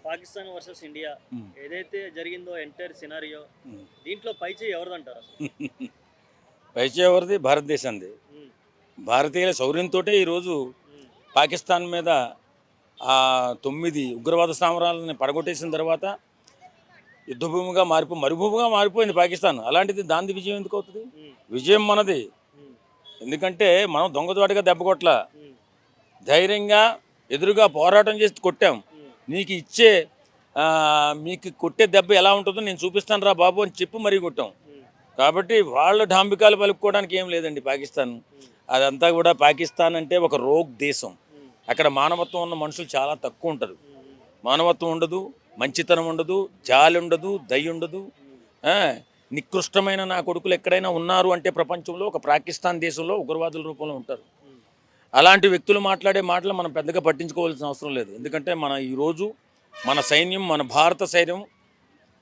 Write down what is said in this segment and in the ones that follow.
Pakistan versus India హ్మ్. ఏదైతే జరిగిందో ఎంటైర్ సినారియో హ్మ్. దీంట్లో పైచేయి ఎవరిదంటారు అసలు? పైచే ఎవరిది? భారతదేశంది. హ్మ్. భారతీయుల శౌర్యంతోటే ఈరోజు హ్మ్. పాకిస్తాన్ మీద 9 ఉగ్రవాద స్థావరాలని పడగొట్టేసిన తర్వాత యుద్ధభూమిగా మరుభూమిగా మారిపోయింది పాకిస్తాన్. అలాంటిది దానిది విజయం ఎందుకు అవుతుంది? హ్మ్. విజయం మనది. హ్మ్. ఎందుకంటే మనం దొంగచాటుగా దెబ్బ కొట్టలా. హ్మ్. ధైర్యంగా ఎదురుగా పోరాటం చేసి కొట్టాం. హ్మ్. నీకు ఇచ్చే మీకు కొట్టే దెబ్బ ఎలా ఉంటుందో నేను చూపిస్తాను రా బాబు అని చెప్పి మరీ కొట్టాం. హ్మ్. కాబట్టి వాళ్ళ డాంబికాలు పలుకోవడానికి ఏం లేదండి పాకిస్తాన్. హ్మ్. అదంతా కూడా పాకిస్తాన్ అంటే ఒక రోగ్ దేశం. హ్మ్. అక్కడ మానవత్వం ఉన్న మనుషులు చాలా తక్కువ ఉంటారు. హ్మ్. హ్మ్. మానవత్వం ఉండదు, మంచితనం ఉండదు, జాలి ఉండదు, దయ ఉండదు. హ్మ్. ఆ, నికృష్టమైన నా కొడుకులు ఎక్కడైనా ఉన్నారు అంటే ప్రపంచంలో ఒక పాకిస్తాన్ దేశంలో ఉగ్రవాదుల రూపంలో ఉంటారు. హ్మ్. అలాంటి వ్యక్తులు మాట్లాడే మాటలు మనం పెద్దగా పట్టించుకోవాల్సిన అవసరం లేదు. ఎందుకంటే మన ఈరోజు మన సైన్యం, మన భారత సైన్యం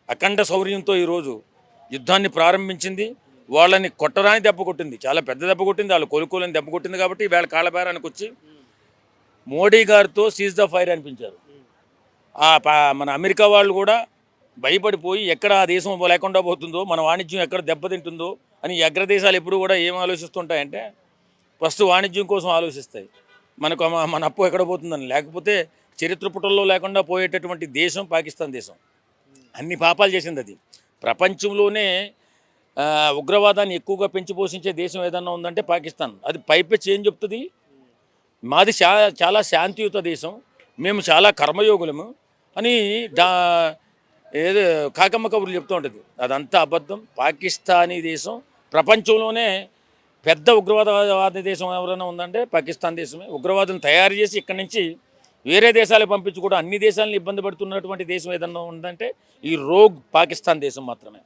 అఖండ శౌర్యంతో ఈరోజు యుద్ధాన్ని ప్రారంభించింది. వాళ్ళని కొట్టరాని దెబ్బ కొట్టింది, చాలా పెద్ద దెబ్బ కొట్టింది, వాళ్ళు కోలుకోలేని దెబ్బ కొట్టింది. కాబట్టి వీళ్ళ కాళ్ళబేరానికి వచ్చి హ్మ్. మోడీ గారితో సీజ్ ద ఫైర్ అనిపించారు. హ్మ్. మన అమెరికా వాళ్ళు కూడా భయపడిపోయి ఎక్కడ ఆ దేశం లేకుండా పోతుందో, మన వాణిజ్యం ఎక్కడ దెబ్బతింటుందో అని ఈ అగ్రదేశాలు ఎప్పుడు కూడా ఏం ఆలోచిస్తుంటాయంటే ఫస్ట్ వాణిజ్యం కోసం ఆలోచిస్తాయి. మనకు మన అప్పు ఎక్కడ పోతుందని. లేకపోతే చరిత్ర పుటల్లో లేకుండా పోయేటటువంటి దేశం పాకిస్తాన్ దేశం. హ్మ్. అన్ని పాపాలు చేసింది అది. ప్రపంచంలోనే ఉగ్రవాదాన్ని ఎక్కువగా పెంచి పోషించే దేశం ఏదన్నా ఉందంటే పాకిస్తాన్. అది పైపెచ్చి ఏం చెప్తుంది? హ్మ్. మాది చాలా శాంతియుత దేశం, మేము చాలా కర్మయోగులము అని డా ఏదో కాకమ్మ కబుర్లు చెప్తూ ఉంటుంది. అదంతా అబద్ధం. పాకిస్తానీ దేశం ప్రపంచంలోనే పెద్ద ఉగ్రవాద దేశం ఎవరైనా ఉందంటే పాకిస్తాన్ దేశమే. ఉగ్రవాదులను తయారు చేసి ఇక్కడి నుంచి వేరే దేశాలకు పంపించి కూడా అన్ని దేశాలను ఇబ్బంది పడుతున్నటువంటి దేశం ఏదన్నా ఉందంటే ఈ రోగ్ పాకిస్తాన్ దేశం మాత్రమే.